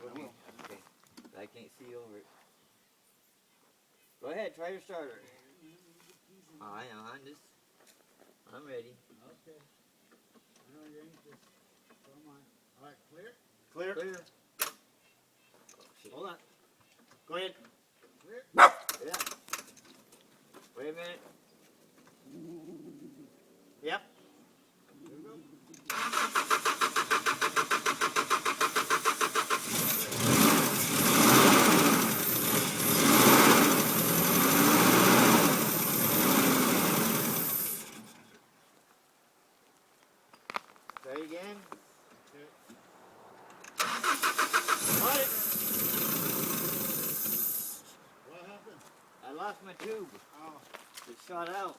Okay. I can't see over it. Go ahead, try your starter. I on this. I'm ready. Okay. I know you ain't just. Come on. All right, clear? Clear? Clear. Hold on. Go ahead. Clear? Yeah. Wait a minute. Yep. Here we go. Try again. Okay. Got it. What happened? I lost my tube. Oh. It shot out.